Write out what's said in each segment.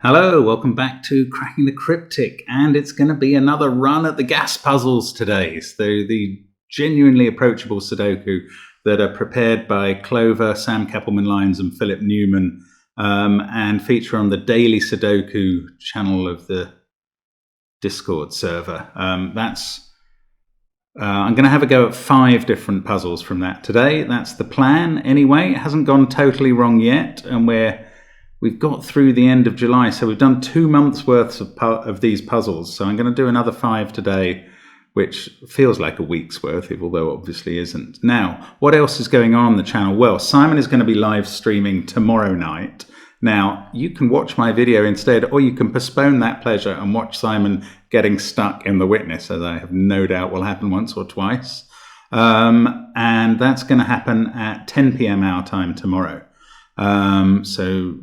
Hello, welcome back to Cracking the Cryptic, and it's going to be another run at the gas puzzles today. So the genuinely approachable Sudoku that are prepared by Clover, Sam Cappleman-Lynes and Philip Newman, and feature on the Daily Sudoku channel of the Discord server. I'm going to have a go at 5 different puzzles from that today. That's the plan anyway. It hasn't gone totally wrong yet, and we've got through the end of July, so we've done 2 months worth of these puzzles. So I'm going to do another 5 today, which feels like a week's worth, although obviously isn't. Now, what else is going on the channel? Well, Simon is going to be live streaming tomorrow night. Now, you can watch my video instead, or you can postpone that pleasure and watch Simon getting stuck in The Witness, as I have no doubt will happen once or twice. And that's going to happen at 10 p.m. our time tomorrow. So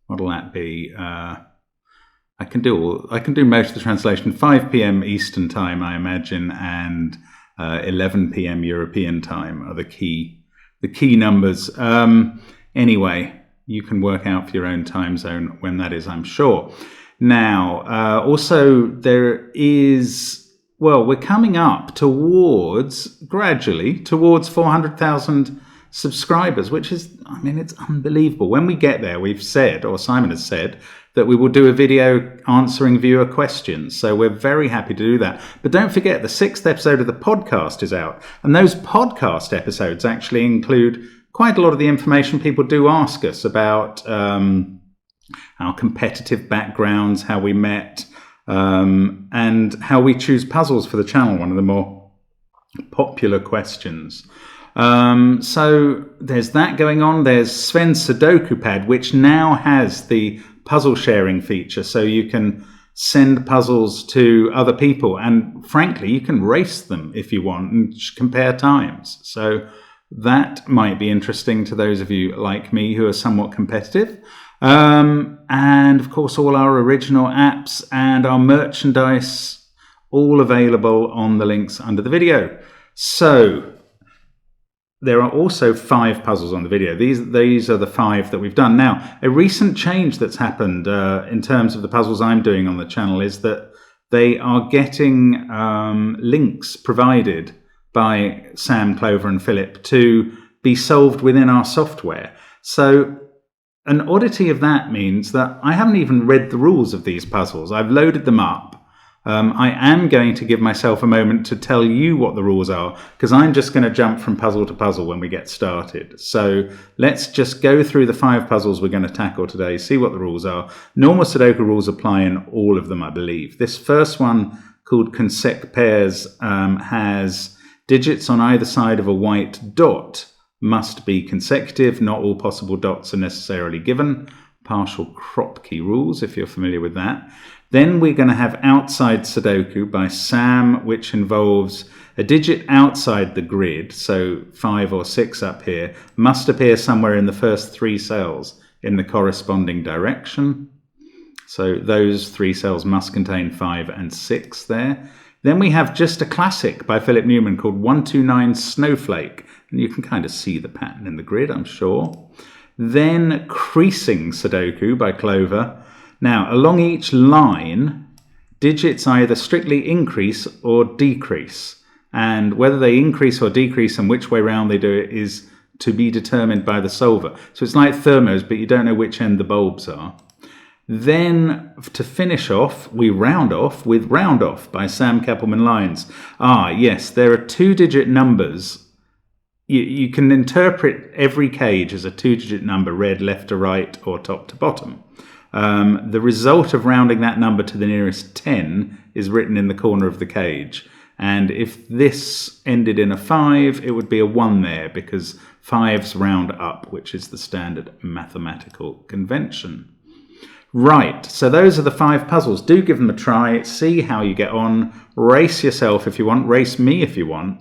what'll that be? I can do most of the translation. 5 p.m. Eastern time, I imagine, and 11 p.m. European time are the key numbers. Anyway, you can work out for your own time zone when that is, I'm sure. Now, also we're coming up gradually towards 400,000 subscribers, which is, it's unbelievable. When we get there, we've said, or Simon has said, that we will do a video answering viewer questions. So we're very happy to do that. But don't forget, the 6th episode of the podcast is out. And those podcast episodes actually include quite a lot of the information people do ask us about our competitive backgrounds, how we met, and how we choose puzzles for the channel, one of the more popular questions. So there's that going on. There's Sven's Sudoku pad, which now has the puzzle sharing feature, so you can send puzzles to other people, and frankly, you can race them if you want and compare times. So that might be interesting to those of you like me who are somewhat competitive. And of course, all our original apps and our merchandise, all available on the links under the video. So there are also 5 puzzles on the video. These are the 5 that we've done. Now, a recent change that's happened in terms of the puzzles I'm doing on the channel is that they are getting links provided by Sam, Clover and Philip to be solved within our software. So an oddity of that means that I haven't even read the rules of these puzzles. I've loaded them up. I am going to give myself a moment to tell you what the rules are, because I'm just going to jump from puzzle to puzzle when we get started. So let's just go through the 5 puzzles we're going to tackle today, see what the rules are. Normal Sudoku rules apply in all of them, I believe. This first one, called Consec pairs, has digits on either side of a white dot must be consecutive. Not all possible dots are necessarily given. Partial crop key rules, if you're familiar with that. Then we're going to have Outside Sudoku by Sam, which involves a digit outside the grid, so 5 or 6 up here, must appear somewhere in the first 3 cells in the corresponding direction. So those 3 cells must contain 5 and 6 there. Then we have just a classic by Philip Newman called 2 Nine Snowflake. And you can kind of see the pattern in the grid, I'm sure. Then Creasing Sudoku by Clover. Now, along each line, digits either strictly increase or decrease. And whether they increase or decrease and which way round they do it is to be determined by the solver. So it's like thermos, but you don't know which end the bulbs are. Then, to finish off, we round off with Round Off by Sam Cappleman-Lynes. Yes, there are 2-digit numbers. You can interpret every cage as a 2-digit number, read left to right or top to bottom. The result of rounding that number to the nearest 10 is written in the corner of the cage. And if this ended in a 5, it would be a 1 there, because 5s round up, which is the standard mathematical convention. Right, so those are the 5 puzzles. Do give them a try, see how you get on, race yourself if you want, race me if you want.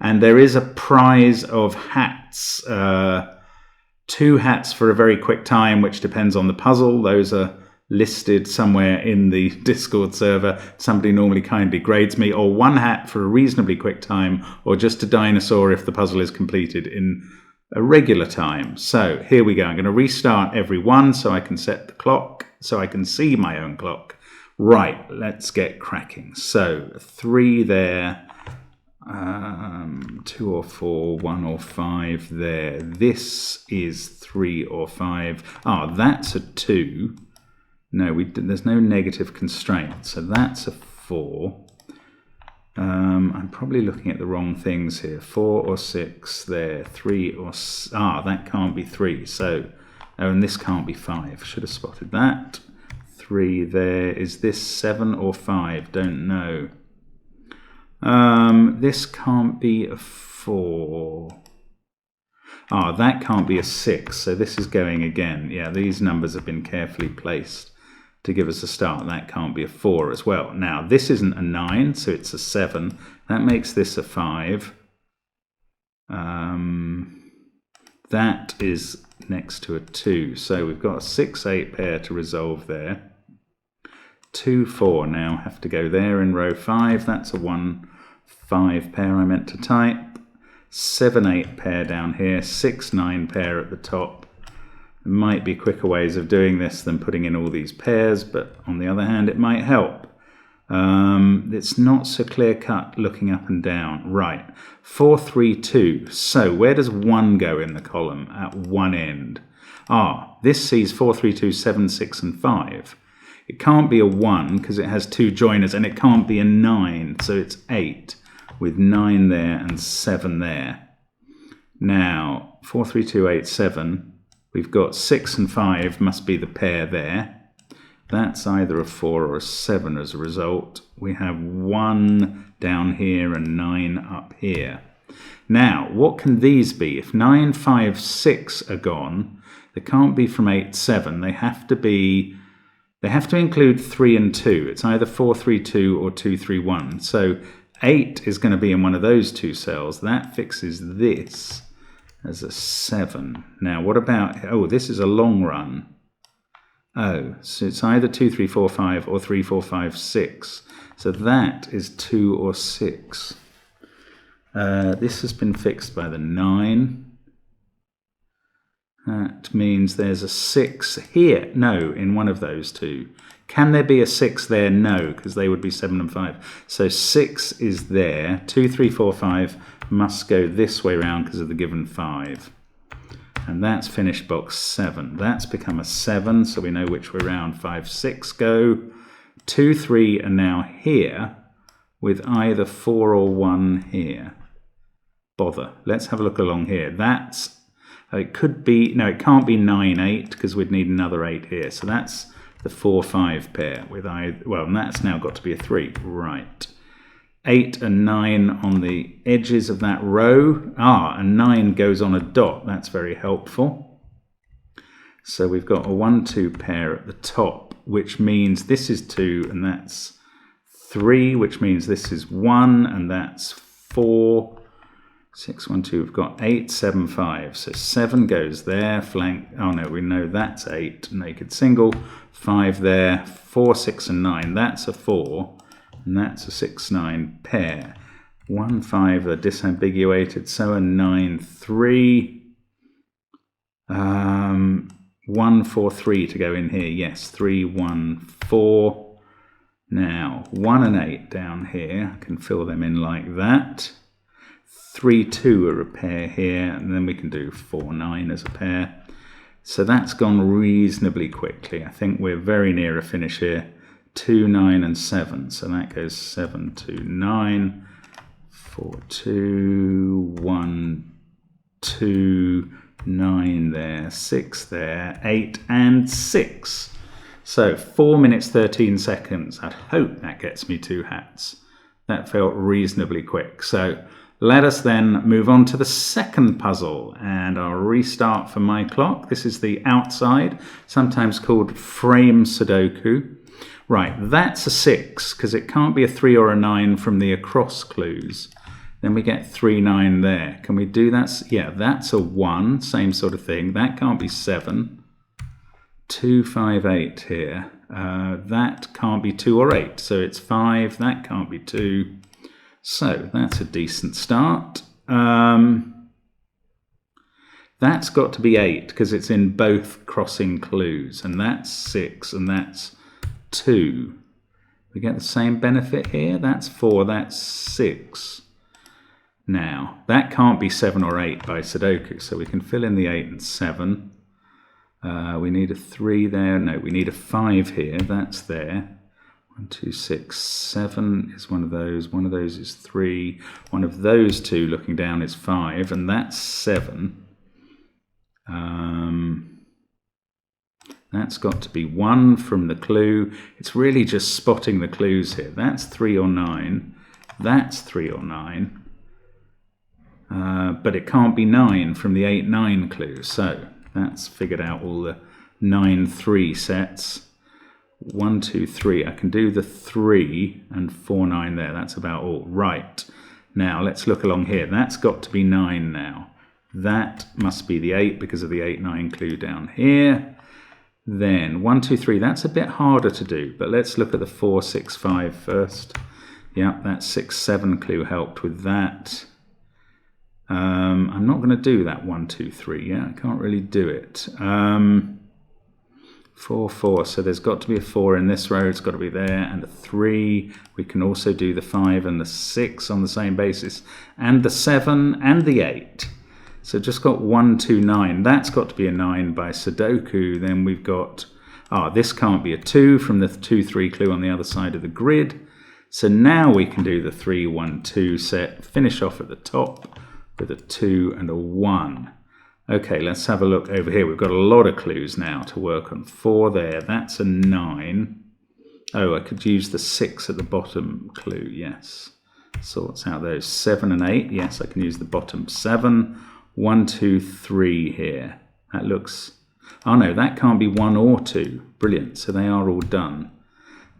And there is a prize of hats, 2 hats for a very quick time, which depends on the puzzle. Those are listed somewhere in the Discord server. Somebody normally kindly grades me, or 1 hat for a reasonably quick time, or just a dinosaur if the puzzle is completed in a regular time. So here we go. I'm going to restart every one so I can set the clock, so I can see my own clock. Right, let's get cracking. So 3 there, 2 or 4, 1 or 5 there. This is 3 or 5. Ah, that's a 2. No, there's no negative constraint, so that's a 4. I'm probably looking at the wrong things here. 4 or 6 there, 3 or... that can't be 3. So, and this can't be 5. Should have spotted that. 3 there. Is this 7 or 5? Don't know. This can't be a 4. That can't be a 6. So this is going again. Yeah, these numbers have been carefully placed to give us a start. That can't be a 4 as well. Now, this isn't a 9, so it's a 7. That makes this a 5. That is next to a 2. So we've got a 6-8 pair to resolve there. 2, 4 now have to go there in row 5. That's a 1, 5 pair I meant to type. 7, 8 pair down here. 6, 9 pair at the top. There might be quicker ways of doing this than putting in all these pairs, but on the other hand, it might help. It's not so clear-cut looking up and down. Right, 4, 3, 2. So where does 1 go in the column at one end? This sees 4, 3, 2, 7, 6, and 5. It can't be a 1 because it has 2 joiners, and it can't be a 9, so it's 8 with 9 there and 7 there. Now, 4, 3, 2, 8, 7. We've got 6 and 5 must be the pair there. That's either a 4 or a 7 as a result. We have 1 down here and 9 up here. Now, what can these be? If 9, 5, 6 are gone, they can't be from 8, 7. They have to include 3 and 2. It's either 4, 3, 2 or 2, 3, 1. So 8 is going to be in one of those 2 cells. That fixes this as a 7. Now, what about... this is a long run. So it's either 2, 3, 4, 5 or 3, 4, 5, 6. So that is 2 or 6. This has been fixed by the 9. That means there's a 6 here. No, in one of those 2. Can there be a 6 there? No, because they would be 7 and 5. So 6 is there. 2, 3, 4, 5 must go this way round because of the given 5. And that's finished box 7. That's become a 7, so we know which way round 5, 6 go. 2, 3 are now here with either 4 or 1 here. Bother. Let's have a look along here. That's... it could be... No, it can't be 9, 8 because we'd need another 8 here. So that's the 4, 5 pair with either... Well, and that's now got to be a 3. Right. 8 and 9 on the edges of that row. And 9 goes on a dot. That's very helpful. So we've got a 1, 2 pair at the top, which means this is 2 and that's 3, which means this is 1 and that's 4. 6, 1, 2. We've got 8, 7, 5. So 7 goes there. Flank. Oh no, we know that's 8. Naked single. 5 there. 4, 6, and 9. That's a 4. And that's a 6, 9 pair. 1, 5 are disambiguated, so a 9, 3. 1, 4, 3 to go in here. Yes, 3, 1, 4. Now, 1 and 8 down here. I can fill them in like that. 3, 2 are a pair here, and then we can do 4, 9 as a pair. So that's gone reasonably quickly. I think we're very near a finish here. 2, 9, and 7. So that goes 7, 2, 9, 4, 2, 1, 2, 9 there, 6 there, 8, and 6. So 4 minutes, 13 seconds. I hope that gets me 2 hats. That felt reasonably quick. So let us then move on to the second puzzle, and I'll restart for my clock. This is the outside, sometimes called frame Sudoku. Right, that's a 6, because it can't be a 3 or a 9 from the across clues. Then we get 3, 9 there. Can we do that? Yeah, that's a 1, same sort of thing. That can't be 7. 2, 5, 8 here. That can't be 2 or 8, so it's 5. That can't be 2. So that's a decent start. That's got to be 8 because it's in both crossing clues, and that's 6 and that's 2. We get the same benefit here. That's 4, that's 6. Now, that can't be 7 or 8 by Sudoku, so we can fill in the 8 and 7. We need a 3 there. No, we need a 5 here. That's there. 1, 2, 6, 7 is one of those. One of those is 3. One of those two looking down is 5, and that's 7. That's got to be 1 from the clue. It's really just spotting the clues here. That's 3 or 9. That's 3 or 9. But it can't be 9 from the 8-9 clue. So that's figured out all the 9-3 sets. 1, 2, 3. I can do the 3 and 4, 9 there. That's about all. Right. Now let's look along here. That's got to be 9 now. That must be the 8 because of the 8-9 clue down here. Then 1, 2, 3. That's a bit harder to do, but let's look at the 4, 6, 5 first. Yeah, that 6, 7 clue helped with that. I'm not going to do that 1, 2, 3. Yeah, I can't really do it. 4, 4. So there's got to be a 4 in this row. It's got to be there, and a 3. We can also do the 5 and the 6 on the same basis, and the 7 and the 8. So just got 1, 2, 9. That's got to be a 9 by Sudoku. Then we've got, this can't be a 2 from the 2, 3 clue on the other side of the grid. So now we can do the 3, 1, 2 set, finish off at the top with a 2 and a 1. Okay, let's have a look over here. We've got a lot of clues now to work on. 4 there, that's a 9. Oh, I could use the 6 at the bottom clue, yes. Sorts out those 7 and 8. Yes, I can use the bottom 7. 1, 2, 3 here. That looks... Oh no, that can't be 1 or 2. Brilliant, so they are all done.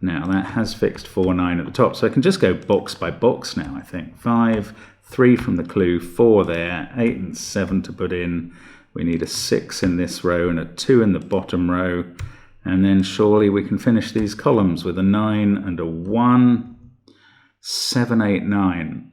Now that has fixed 4, 9 at the top, so I can just go box by box now, I think. 5, 3 from the clue, 4 there, 8 and 7 to put in. We need a 6 in this row and a 2 in the bottom row. And then surely we can finish these columns with a 9 and a 1. 7, 8, 9.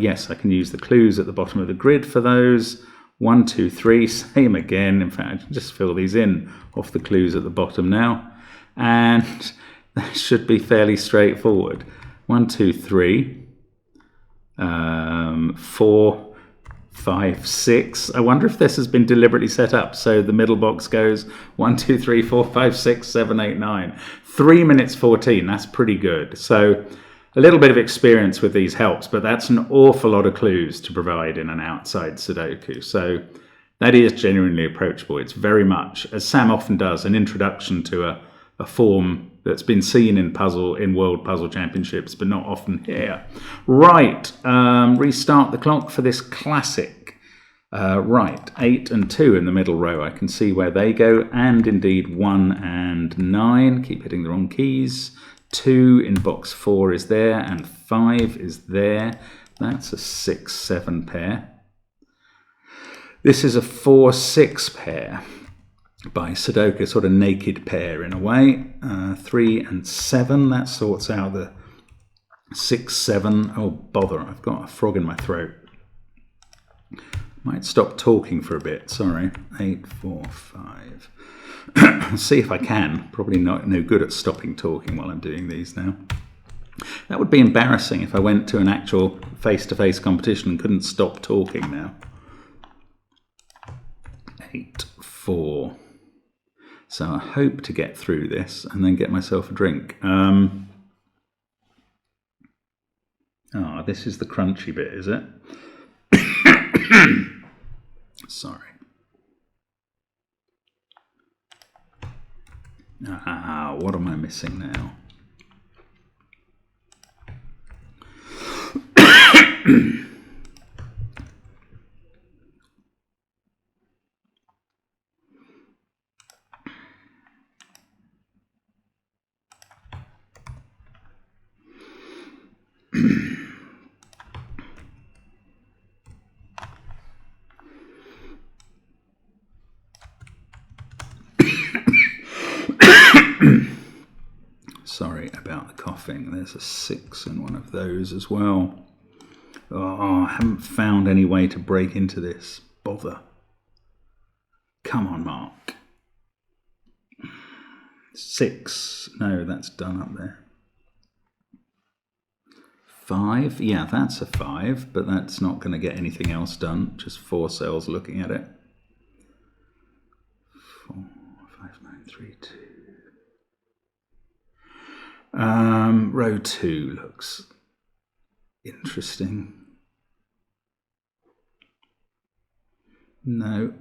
Yes, I can use the clues at the bottom of the grid for those. 1, 2, 3, same again. In fact, I can just fill these in off the clues at the bottom now. And that should be fairly straightforward. 1, 2, 3. 4, 5, 6. I wonder if this has been deliberately set up. So the middle box goes 1, 2, 3, 4, 5, 6, 7, 8, 9. 3 minutes 14. That's pretty good. So a little bit of experience with these helps, but that's an awful lot of clues to provide in an outside Sudoku. So that is genuinely approachable. It's very much, as Sam often does, an introduction to a form that's been seen in World Puzzle Championships, but not often here. Right, restart the clock for this classic. Right, 8 and 2 in the middle row. I can see where they go, and indeed 1 and 9. Keep hitting the wrong keys. 2 in box 4 is there, and 5 is there. That's a 6, 7 pair. This is a 4, 6 pair by Sudoku, sort of naked pair in a way. 3 and 7, that sorts out the 6, 7. Oh, bother, I've got a frog in my throat. Might stop talking for a bit, sorry. 8, 4, 5. See if I can. Probably no good at stopping talking while I'm doing these now. That would be embarrassing if I went to an actual face-to-face competition and couldn't stop talking now. 8, 4. So I hope to get through this and then get myself a drink. This is the crunchy bit, is it? Sorry. What am I missing now? Sorry about the coughing. There's a 6 in one of those as well. Oh, I haven't found any way to break into this. Bother. come on, Mark. 6. No, that's done up there. 5. Yeah, that's a 5, but that's not going to get anything else done. Just 4 cells looking at it. 4, 5, 9, 3, 2. Row 2 looks interesting. No.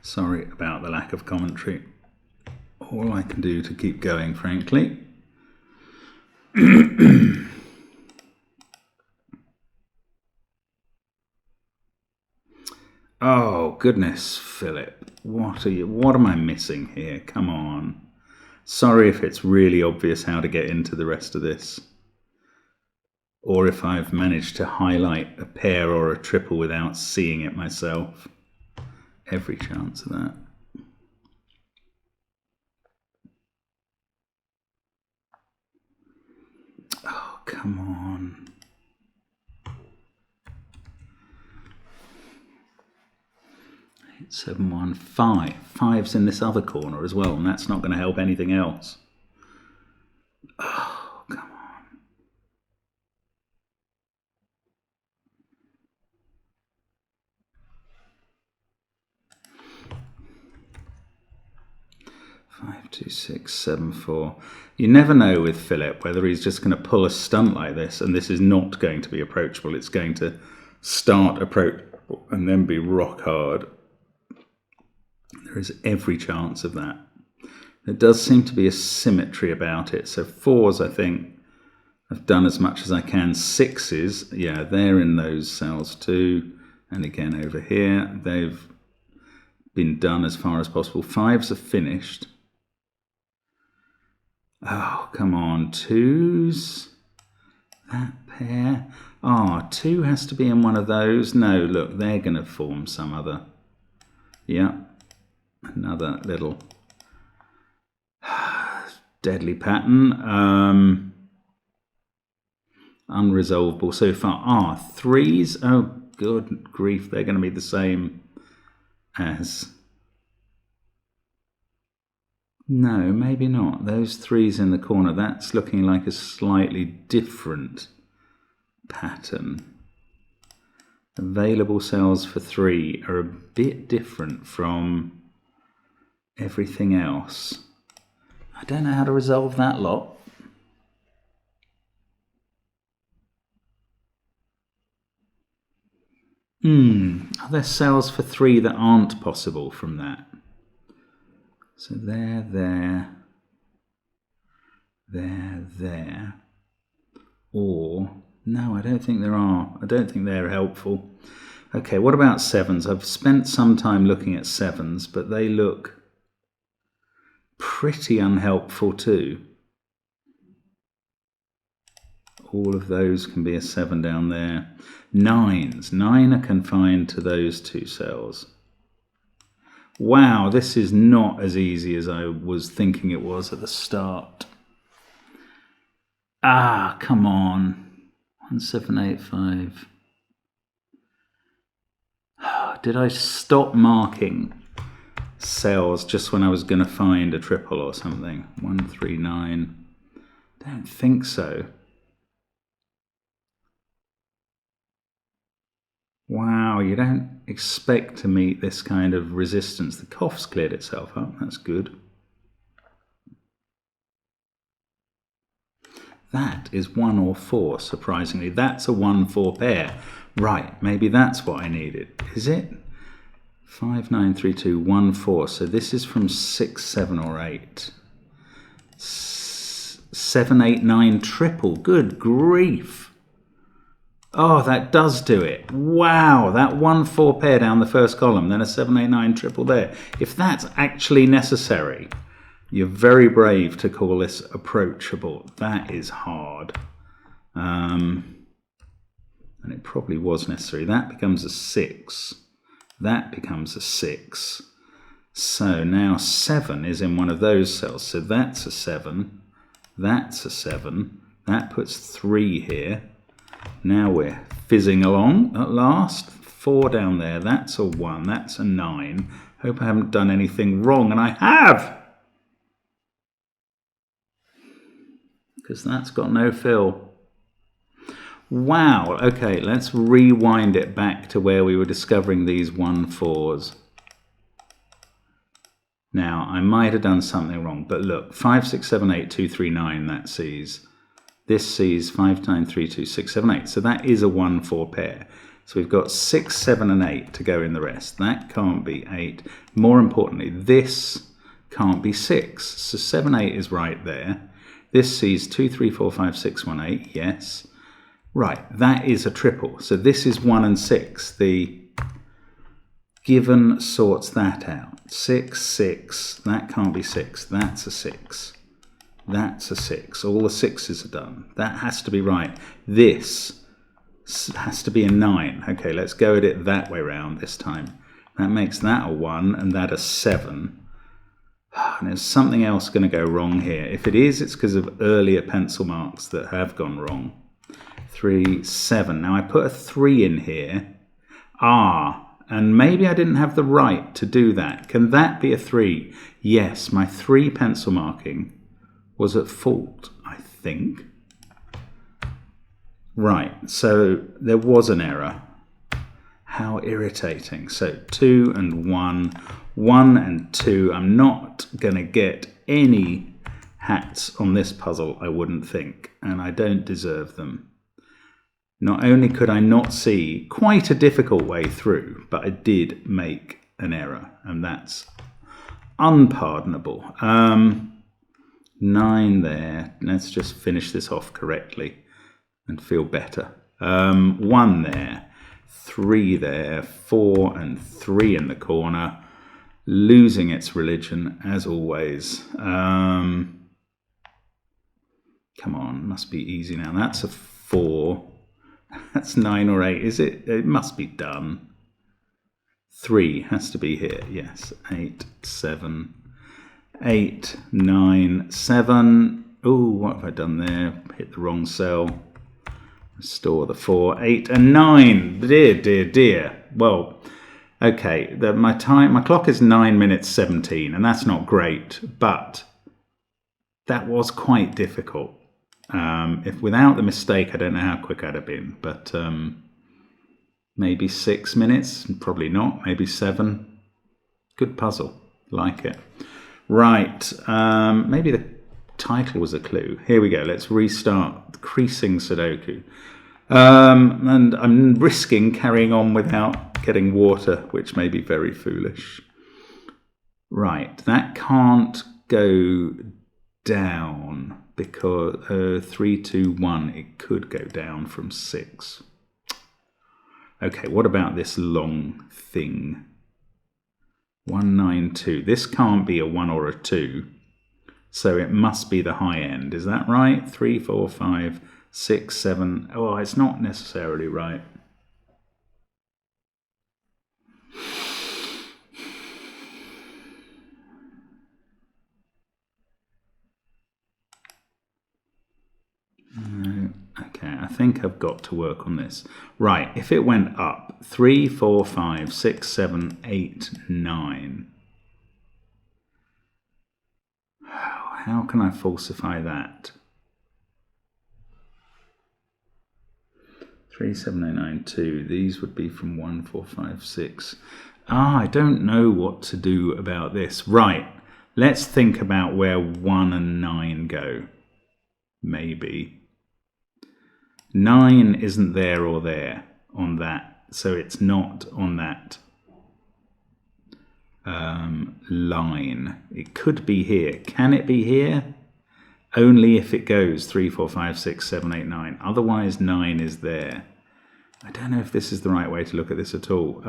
Sorry about the lack of commentary. All I can do to keep going, frankly. Oh, goodness, Philip. What am I missing here? Come on. Sorry if it's really obvious how to get into the rest of this. Or if I've managed to highlight a pair or a triple without seeing it myself. Every chance of that. Oh, come on. Eight, 7, 1, 5. 5's in this other corner as well, and that's not going to help anything else. Oh, come on. 5, 2, 6, 7, 4. You never know with Philip whether he's just going to pull a stunt like this, and this is not going to be approachable. It's going to start approachable and then be rock hard. There is every chance of that. There does seem to be a symmetry about it. So 4s, I think, I've done as much as I can. 6s, yeah, they're in those cells too. And again over here, they've been done as far as possible. 5s are finished. Oh, come on, 2s. That pair. Ah, 2 has to be in one of those. No, look, they're going to form some other. Yeah, another little deadly pattern. Unresolvable so far. Ah, 3s. Oh, good grief, they're going to be the same as... No, maybe not. Those 3s in the corner, that's looking like a slightly different pattern. Available cells for 3 are a bit different from everything else. I don't know how to resolve that lot. Are there cells for 3 that aren't possible from that? So there. Or, no, I don't think there are. I don't think they're helpful. Okay, what about 7s? I've spent some time looking at 7s, but they look pretty unhelpful too. All of those can be a 7 down there. 9s. 9 are confined to those 2 cells. Wow, this is not as easy as I was thinking it was at the start. Ah, come on. 1785. Did I stop marking cells just when I was going to find a triple or something? 139. Don't think so. Wow, you don't expect to meet this kind of resistance. The cough's cleared itself up. That's good. That is 1 or 4, surprisingly. That's a 1-4 pair. Right, maybe that's what I needed. Is it? 5, 9, 3, 2, 1, 4. So this is from 6, 7, or 8. 7, 8, 9 triple. Good grief. Oh, that does do it. Wow, that 1-4 pair down the first column, then a 7, 8, 9 triple there. If that's actually necessary, you're very brave to call this approachable. That is hard. And it probably was necessary. That becomes a 6. That becomes a 6. So now 7 is in one of those cells. So that's a 7. That's a 7. That puts 3 here. Now we're fizzing along at last. 4 down there. That's a 1. That's a 9. Hope I haven't done anything wrong, and I have! Because that's got no fill. Wow, okay, let's rewind it back to where we were discovering these 1-4s. Now, I might have done something wrong, but look, 5, 6, 7, 8, 2, 3, 9, that sees. This sees 5, 9, 3, 2, 6, 7, 8. So that is a 1-4 pair. So we've got 6, 7, and 8 to go in the rest. That can't be 8. More importantly, this can't be 6. So 7, 8 is right there. This sees 2, 3, 4, 5, 6, 1, 8. Yes. Right, that is a triple. So this is 1 and 6. The given sorts that out. 6, 6. That can't be 6. That's a 6. That's a 6. All the 6s are done. That has to be right. This has to be a 9. Okay, let's go at it that way round this time. That makes that a 1 and that a 7. And there's something else going to go wrong here. If it is, it's because of earlier pencil marks that have gone wrong. 3, 7. Now I put a 3 in here. And maybe I didn't have the right to do that. Can that be a 3? Yes, my 3 pencil marking was at fault, I think. Right, so there was an error. How irritating. So 2 and 1, 1 and 2. I'm not going to get any hats on this puzzle, I wouldn't think, and I don't deserve them. Not only could I not see quite a difficult way through, but I did make an error, and that's unpardonable. 9 there. Let's just finish this off correctly and feel better. 1 there. 3 there. 4 and 3 in the corner. Losing its religion, as always. Come on, must be easy now. That's a 4. That's 9 or 8, is it? It must be done. 3 has to be here, yes. 8, 7, 8, 9, 7. Oh, what have I done there? Hit the wrong cell. Restore the 4, 8, and 9. Dear, dear, dear. Well, okay, my clock is 9 minutes 17, and that's not great, but that was quite difficult. If without the mistake, I don't know how quick I'd have been, but maybe 6 minutes, probably not, maybe 7. Good puzzle, like it. Right, maybe the title was a clue. Here we go, let's restart Creasing Sudoku. And I'm risking carrying on without getting water, which may be very foolish. Right, that can't go down. Because 3, 2, 1, it could go down from 6. Okay, what about this long thing? 1, 9, 2. This can't be a 1 or a 2, so it must be the high end. Is that right? 3, 4, 5, 6, 7. Oh, it's not necessarily right. Okay, I think I've got to work on this. Right, if it went up 3, 4, 5, 6, 7, 8, 9. How can I falsify that? 3, 7, 8, 9, 2. These would be from 1, 4, 5, 6. I don't know what to do about this. Right, let's think about where 1 and 9 go. Maybe. 9 isn't there or there on that, so it's not on that line. It could be here. Can it be here? Only if it goes 3, 4, 5, 6, 7, 8, 9. Otherwise, 9 is there. I don't know if this is the right way to look at this at all.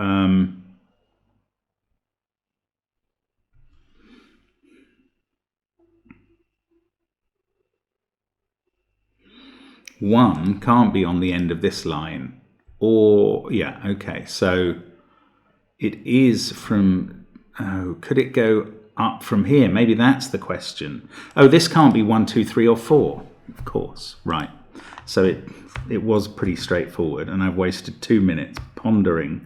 1 can't be on the end of this line. Or, yeah, okay, so it is from, oh, could it go up from here? Maybe that's the question. Oh, this can't be 1, 2, 3, or 4, of course, right. So it was pretty straightforward, and I've wasted 2 minutes pondering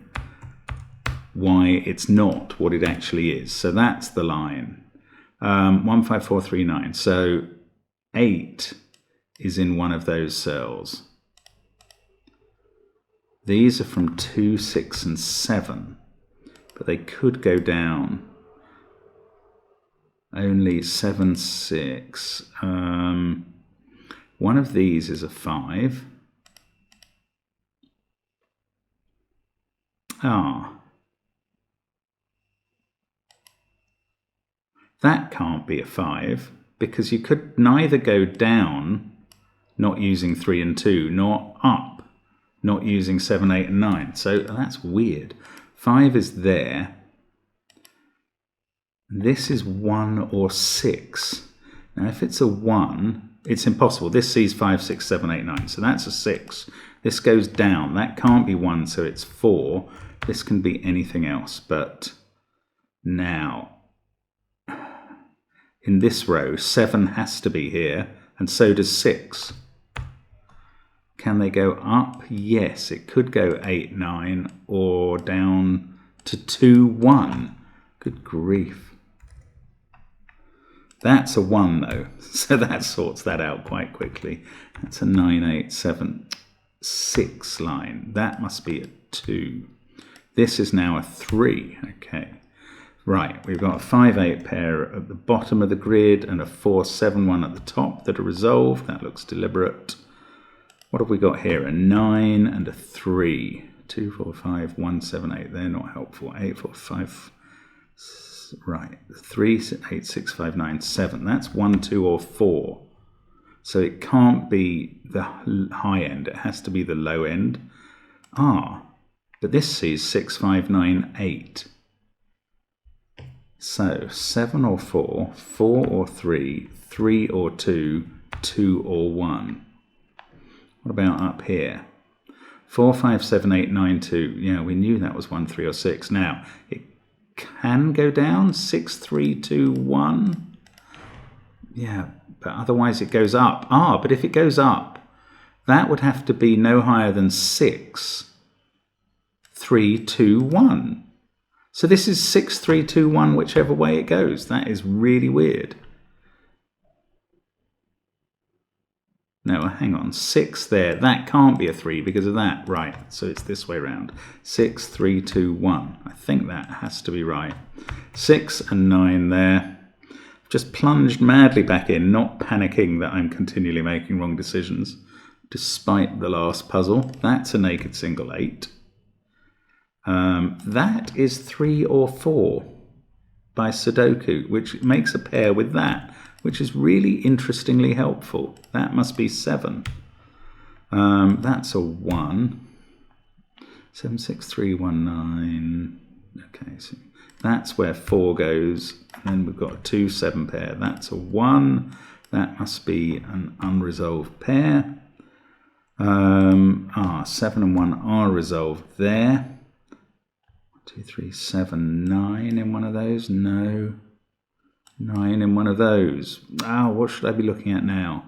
why it's not what it actually is. So that's the line. 15439. So 8 is in one of those cells. These are from 2, 6, and 7, but they could go down. Only 7, 6. One of these is a 5. That can't be a 5, because you could neither go down, not using 3 and 2, nor up, not using 7, 8, and 9. So that's weird. 5 is there. This is 1 or 6. Now, if it's a 1, it's impossible. This sees 5, 6, 7, 8, 9. So that's a 6. This goes down. That can't be 1, so it's 4. This can be anything else. But now, in this row, 7 has to be here, and so does 6. Can they go up? Yes, it could go 8, 9, or down to 2, 1. Good grief. That's a 1 though, so that sorts that out quite quickly. That's a 9, 8, 7, 6 line. That must be a 2. This is now a 3. Okay. Right, we've got a 5, 8 pair at the bottom of the grid and a 4, 7, 1 at the top that are resolved. That looks deliberate. What have we got here? A 9 and a 3. 2, 4, 5, 1, 7, 8. They're not helpful. 8, 4, 5. Right, 3, 8, 6, 5, 9, 7. That's 1, 2, or 4. So it can't be the high end. It has to be the low end. But this sees 6, 5, 9, 8. So 7 or 4, 4 or 3, 3 or 2, 2 or 1. What about up here? 4, 5, 7, 8, 9, 2. Yeah, we knew that was 1, 3, or 6. Now, it can go down. 6, 3, 2, 1. Yeah, but otherwise it goes up. But if it goes up, that would have to be no higher than 6, 3, 2, 1. So this is 6, 3, 2, 1, whichever way it goes. That is really weird. No, hang on. 6 there. That can't be a 3 because of that. Right, so it's this way around. 6, 3, 2, 1. I think that has to be right. 6 and 9 there. Just plunged madly back in, not panicking that I'm continually making wrong decisions, despite the last puzzle. That's a naked single 8. That is 3 or 4 by Sudoku, which makes a pair with that, which is really interestingly helpful. That must be 7. That's a 1. 7, 6, 3, 1, 9. Okay, so that's where 4 goes. And then we've got a 2, 7 pair. That's a 1. That must be an unresolved pair. 7 and 1 are resolved there. 2, 3, 7, 9 in one of those. No. 9 in one of those. What should I be looking at now?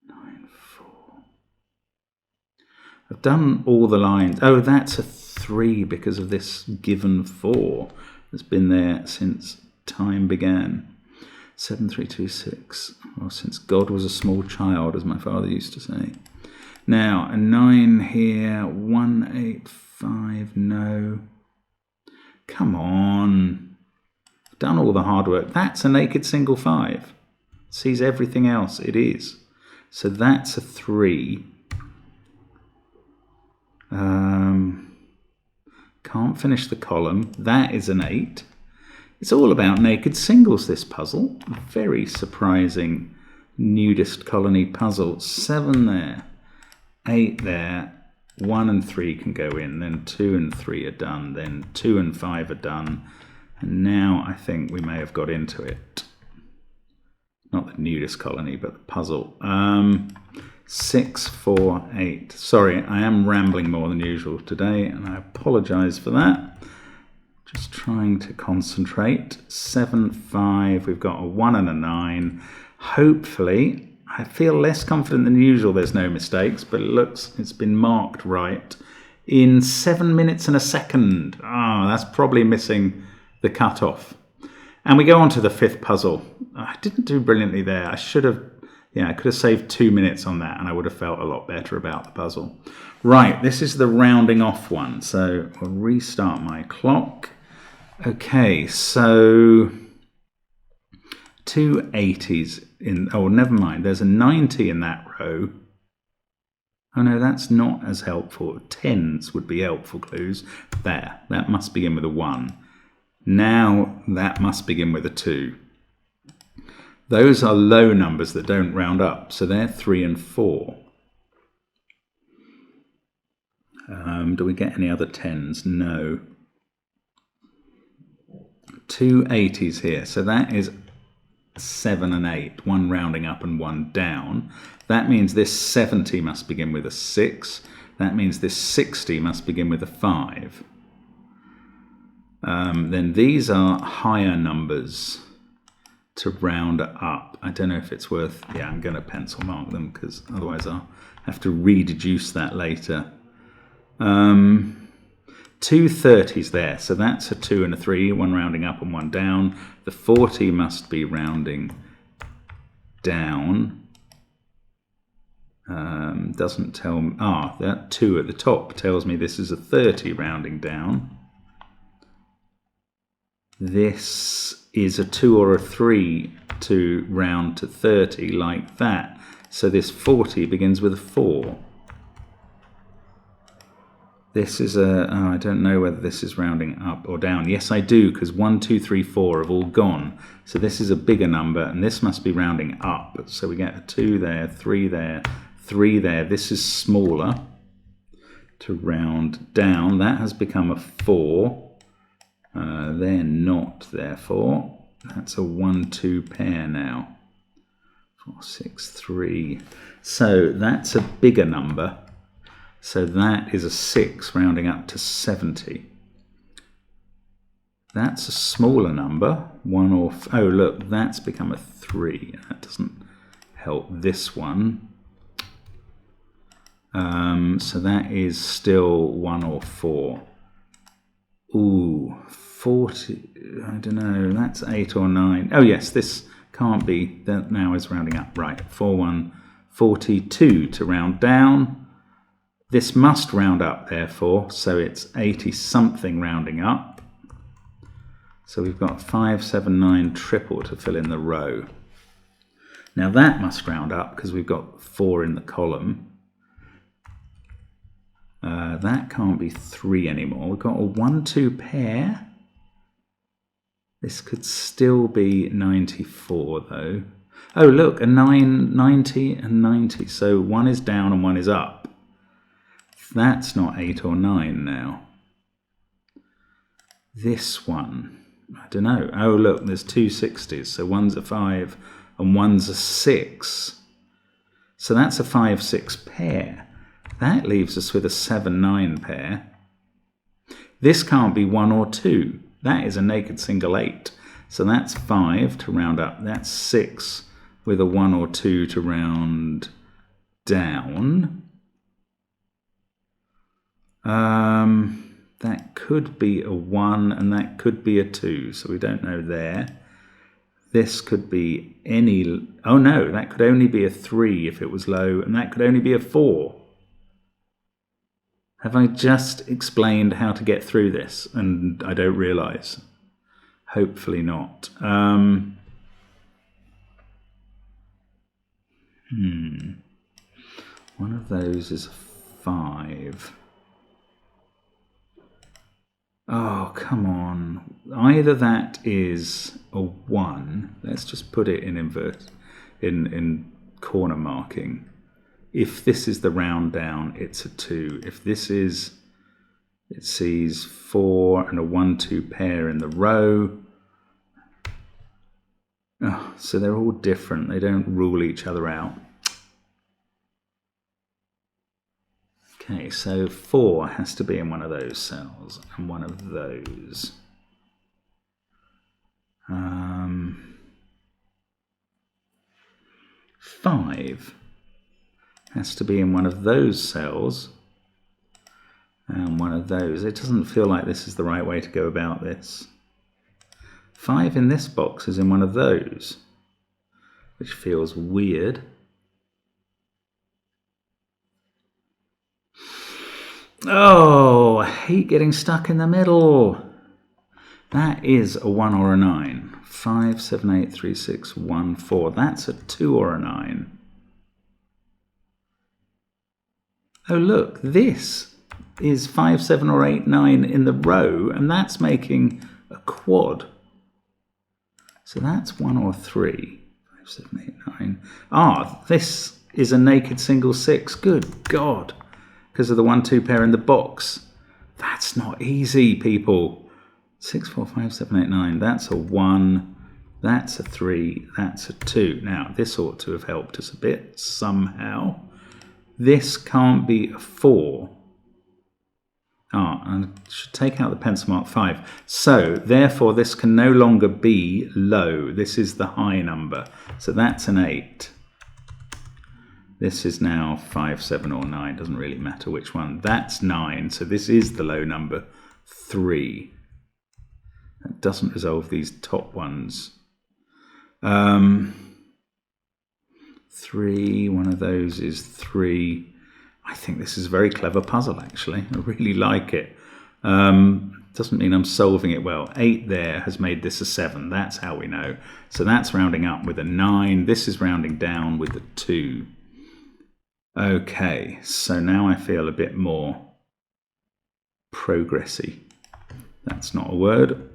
9, 4. I've done all the lines. That's a 3 because of this given 4 that's been there since time began. 7, 3, 2, 6. Or since God was a small child, as my father used to say. Now, a 9 here. 1, 8, 5. No. Come on. I've done all the hard work. That's a naked single 5. Sees everything else. It is. So that's a 3. Can't finish the column. That is an 8. It's all about naked singles, this puzzle. Very surprising nudist colony puzzle. 7 there. 8 there. 1 and 3 can go in. Then 2 and 3 are done. Then 2 and 5 are done. And now I think we may have got into it. Not the nudist colony, but the puzzle. 6, 4, 8. Sorry, I am rambling more than usual today, and I apologise for that. Just trying to concentrate. 7, 5. We've got a 1 and a 9. Hopefully, I feel less confident than usual there's no mistakes, but it's been marked right. In 7 minutes and a second. That's probably missing the cutoff. And we go on to the fifth puzzle. I didn't do brilliantly there. I should have, I could have saved 2 minutes on that and I would have felt a lot better about the puzzle. Right, this is the rounding off one. So I'll restart my clock. Okay, so 2 80s never mind. There's a 90 in that row. Oh no, that's not as helpful. 10s would be helpful clues. There, that must begin with a 1. Now that must begin with a 2. Those are low numbers that don't round up, so they're 3 and 4. Do we get any other 10s? No. 2 80s here, so that is 7 and 8, one rounding up and one down. That means this 70 must begin with a 6. That means this 60 must begin with a 5. Then these are higher numbers to round up. I don't know if it's worth, I'm going to pencil mark them because otherwise I'll have to rededuce that later. 2 30s there, so that's a 2 and a 3, one rounding up and one down. The 40 must be rounding down. Doesn't tell me, that 2 at the top tells me this is a 30 rounding down. This is a 2 or a 3 to round to 30 like that. So this 40 begins with a 4. This is I don't know whether this is rounding up or down. Yes, I do, because 1, 2, 3, 4 have all gone. So this is a bigger number, and this must be rounding up. So we get a 2 there, 3 there, 3 there. This is smaller to round down. That has become a 4. They're not, therefore. That's a 1, 2 pair now. 4, 6, 3. So that's a bigger number. So that is a 6 rounding up to 70. That's a smaller number. 1 or... oh, look, that's become a 3. That doesn't help this one. So that is still 1 or 4. Ooh, 40... I don't know. That's 8 or 9. Oh, yes, this can't be. That now is rounding up. Right, 4, 1, 42 to round down. This must round up, therefore, so it's 80-something rounding up. So we've got 5, 7, 9 triple to fill in the row. Now that must round up because we've got 4 in the column. That can't be 3 anymore. We've got a 1, 2 pair. This could still be 94, though. Oh, look, a 9, 90, and 90. So 1 is down and 1 is up. That's not 8 or 9 now. This one, I don't know. Oh, look, there's 2 60s. So one's a 5 and one's a 6. So that's a 5, 6 pair. That leaves us with a 7, 9 pair. This can't be 1 or 2. That is a naked single 8. So that's 5 to round up. That's 6 with a 1 or 2 to round down. That could be a 1 and that could be a 2, so we don't know there. This could be any... oh no, that could only be a 3 if it was low, and that could only be a 4. Have I just explained how to get through this and I don't realise? Hopefully not. One of those is a 5. Oh, come on. Either that is a 1. Let's just put it in corner marking. If this is the round down, it's a 2. If this is, it sees 4 and a 1, 2 pair in the row. Oh, so they're all different. They don't rule each other out. Okay, so 4 has to be in one of those cells and one of those. 5 has to be in one of those cells and one of those. It doesn't feel like this is the right way to go about this. 5 in this box is in one of those, which feels weird. Oh, I hate getting stuck in the middle. That is a 1 or a 9. 5, 7, 8, 3, 6, 1, 4. That's a 2 or a 9. Oh, look, this is 5, 7, or 8, 9 in the row, and that's making a quad. So that's 1 or 3. 5, 7, 8, 9. Ah, this is a naked single 6. Good God. Because of the 1, 2 pair in the box. That's not easy, people. 6, 4, 5, 7, 8, 9. That's a 1. That's a 3. That's a 2. Now, this ought to have helped us a bit somehow. This can't be a 4. Ah, and I should take out the pencil mark 5. So, therefore, this can no longer be low. This is the high number. So that's an 8. This is now 5, 7, or 9. Doesn't really matter which one. That's 9. So this is the low number 3. That doesn't resolve these top ones. 3, one of those is 3. I think this is a very clever puzzle, actually. I really like it. Doesn't mean I'm solving it well. 8 there has made this a 7. That's how we know. So that's rounding up with a 9. This is rounding down with a 2. Okay, so now I feel a bit more progressy. That's not a word.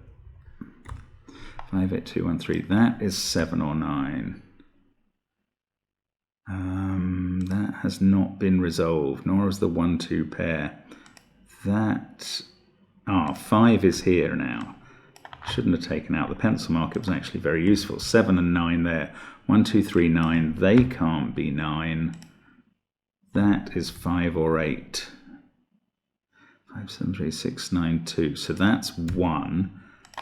5, 8, 2, 1, 3. That is 7 or 9. That has not been resolved, nor has the 1, 2 pair. That... 5 is here now. Shouldn't have taken out the pencil mark. It was actually very useful. 7 and 9 there. 1, 2, 3, 9. They can't be 9. That is 5 or 8. 5, 7, 3, 6, 9, 2. So that's 1.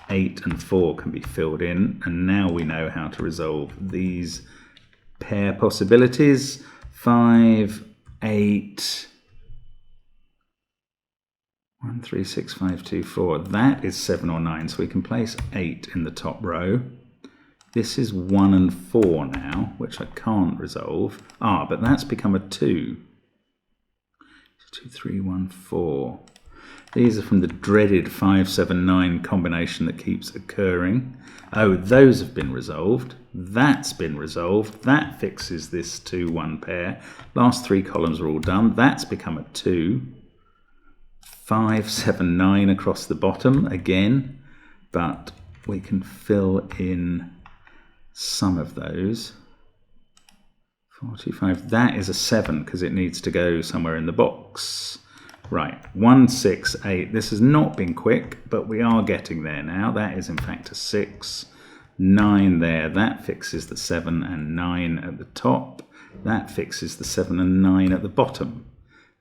8 and 4 can be filled in. And now we know how to resolve these pair possibilities. 5, 8... 1, 3, 6, 5, 2, 4. That is 7 or 9, so we can place 8 in the top row. This is 1 and 4 now, which I can't resolve. But that's become a 2. 2, 3, 1, 4. These are from the dreaded 5, 7, 9 combination that keeps occurring. Oh, those have been resolved. That's been resolved. That fixes this 2, 1 pair. Last 3 columns are all done. That's become a 2. 5, 7, 9 across the bottom again, but we can fill in some of those. 4, 2, 5, that is a 7 because it needs to go somewhere in the box. Right, 1, 6, 8. This has not been quick, but we are getting there now. That is in fact a 6. 9 there, that fixes the 7 and 9 at the top. That fixes the 7 and 9 at the bottom.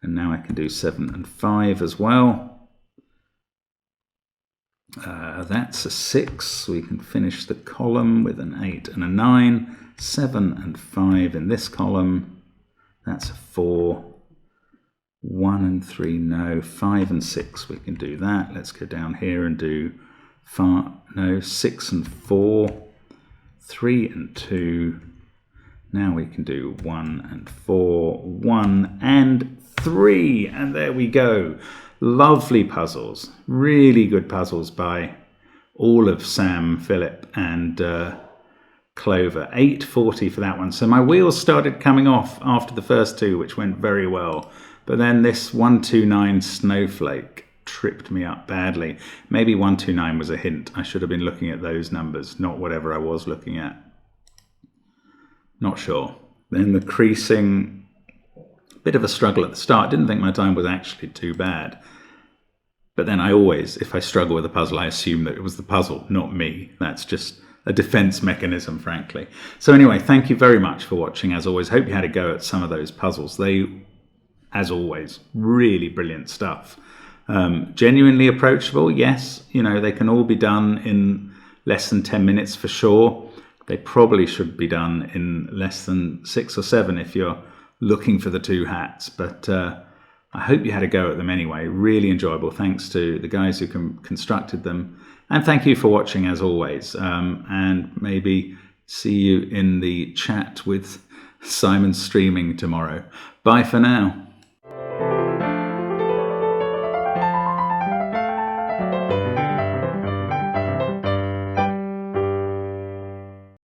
And now I can do 7 and 5 as well. That's a 6. We can finish the column with an 8 and a 9. 7 and 5 in this column. That's a 4. 1 and 3, no. 5 and 6, we can do that. Let's go down here and do 6 and 4. 3 and 2. Now we can do 1 and 4. 1 and 3, and there we go. Lovely puzzles, really good puzzles by all of Sam, Philip and Clover. 840 for that one. So my wheels started coming off after the first 2, which went very well, but then this 129 Snowflake tripped me up badly. Maybe 129 was a hint. I should have been looking at those numbers, not whatever I was looking at. Not sure. Then the creasing, bit of a struggle at the start. Didn't think my time was actually too bad. But then I always, if I struggle with a puzzle, I assume that it was the puzzle, not me. That's just a defense mechanism, frankly. So anyway, thank you very much for watching. As always, hope you had a go at some of those puzzles. They, as always, really brilliant stuff. Genuinely approachable, yes. You know, they can all be done in less than 10 minutes for sure. They probably should be done in less than 6 or 7 if you're looking for the 2 hats. But I hope you had a go at them anyway. Really enjoyable. Thanks to the guys who constructed them. And thank you for watching as always. And maybe see you in the chat with Simon streaming tomorrow. Bye for now.